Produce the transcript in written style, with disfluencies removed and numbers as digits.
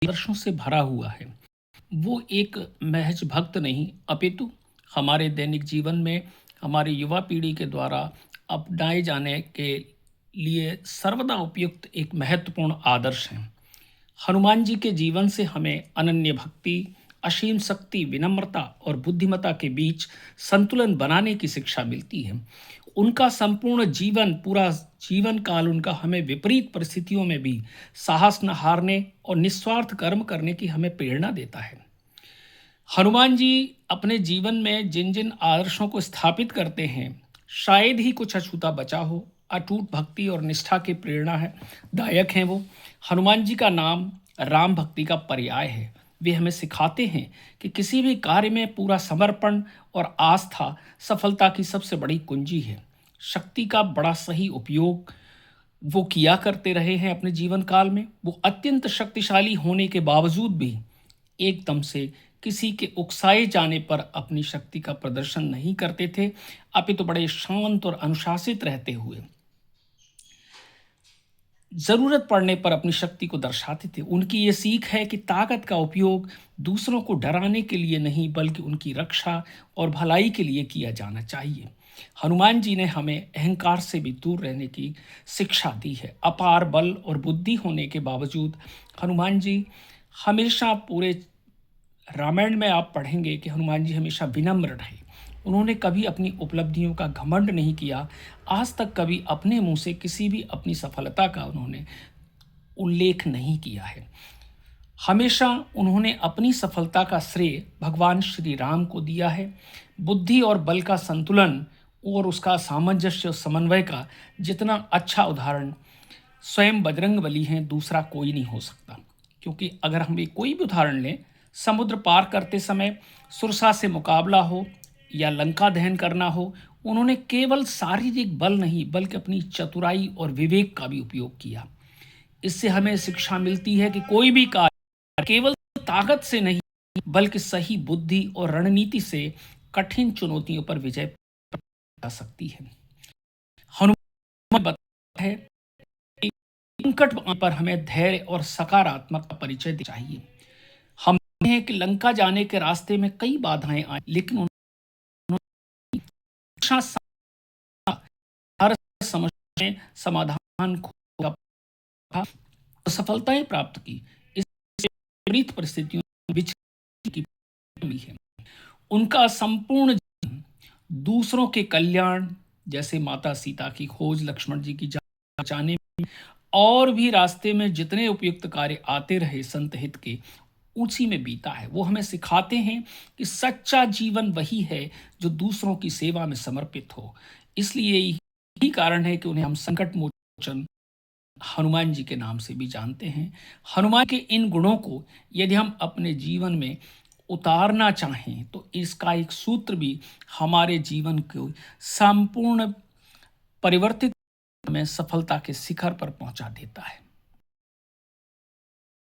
वर्षों से भरा हुआ है। वो एक महज भक्त नहीं, अपितु हमारे दैनिक जीवन में हमारी युवा पीढ़ी के द्वारा अपनाए जाने के लिए सर्वदा उपयुक्त एक महत्वपूर्ण आदर्श हैं। हनुमान जी के जीवन से हमें अनन्य भक्ति, असीम शक्ति, विनम्रता और बुद्धिमत्ता के बीच संतुलन बनाने की शिक्षा मिलती है। उनका संपूर्ण जीवन, पूरा जीवन काल उनका हमें विपरीत परिस्थितियों में भी साहस न हारने और निस्वार्थ कर्म करने की हमें प्रेरणा देता है। हनुमान जी अपने जीवन में जिन जिन आदर्शों को स्थापित करते हैं, शायद ही कुछ अछूता बचा हो। अटूट भक्ति और निष्ठा के प्रेरणा है दायक हैं वो। हनुमान जी का नाम राम भक्ति का पर्याय है। वे हमें सिखाते हैं कि किसी भी कार्य में पूरा समर्पण और आस्था सफलता की सबसे बड़ी कुंजी है। शक्ति का बड़ा सही उपयोग वो किया करते रहे हैं अपने जीवन काल में। वो अत्यंत शक्तिशाली होने के बावजूद भी एकदम से किसी के उकसाए जाने पर अपनी शक्ति का प्रदर्शन नहीं करते थे, अपितु बड़े शांत और अनुशासित रहते हुए जरूरत पड़ने पर अपनी शक्ति को दर्शाते थे। उनकी ये सीख है कि ताकत का उपयोग दूसरों को डराने के लिए नहीं, बल्कि उनकी रक्षा और भलाई के लिए किया जाना चाहिए। हनुमान जी ने हमें अहंकार से भी दूर रहने की शिक्षा दी है। अपार बल और बुद्धि होने के बावजूद हनुमान जी हमेशा, पूरे रामायण में आप पढ़ेंगे कि हनुमान जी हमेशा विनम्र रहे। उन्होंने कभी अपनी उपलब्धियों का घमंड नहीं किया। आज तक कभी अपने मुंह से किसी भी अपनी सफलता का उन्होंने उल्लेख नहीं किया है। हमेशा उन्होंने अपनी सफलता का श्रेय भगवान श्री राम को दिया है। बुद्धि और बल का संतुलन और उसका सामंजस्य और समन्वय का जितना अच्छा उदाहरण स्वयं बजरंगबली हैं, दूसरा कोई नहीं हो सकता। क्योंकि अगर हम एक कोई भी उदाहरण लें, समुद्र पार करते समय सुरसा से मुकाबला हो या लंका दहन करना हो, उन्होंने केवल शारीरिक बल नहीं, बल्कि अपनी चतुराई और विवेक का भी उपयोग किया। इससे हमें शिक्षा मिलती है कि कोई भी कार्य केवल ताकत से नहीं, बल्कि सही बुद्धि और रणनीति से कठिन चुनौतियों पर विजय प्राप्त कर सकती है। हनुमान बताता है कि संकट आने पर हमें धैर्य और सकारात्मक का परिचय देना चाहिए। हम देखते हैं कि लंका जाने के रास्ते में कई बाधाएं आई, लेकिन उन्होंने हर समस्या में समाधान खोजा और सफलताएं प्राप्त की। इस विपरीत परिस्थितियों में विजय की भी है। उनका संपूर्ण जीवन दूसरों के कल्याण, जैसे माता सीता की खोज, लक्ष्मण जी की जान बचाने में, और भी रास्ते में जितने उपयुक्त कार्य आते रहे संत हित के, उसी में बीता है। वो हमें सिखाते हैं कि सच्चा जीवन वही है जो दूसरों की सेवा में समर्पित हो। इसलिए यही कारण है कि उन्हें हम संकट मोचन हनुमान जी के नाम से भी जानते हैं। हनुमान के इन गुणों को यदि हम अपने जीवन में उतारना चाहें, तो इसका एक सूत्र भी हमारे जीवन को संपूर्ण परिवर्तित में सफलता के शिखर पर पहुंचा देता है।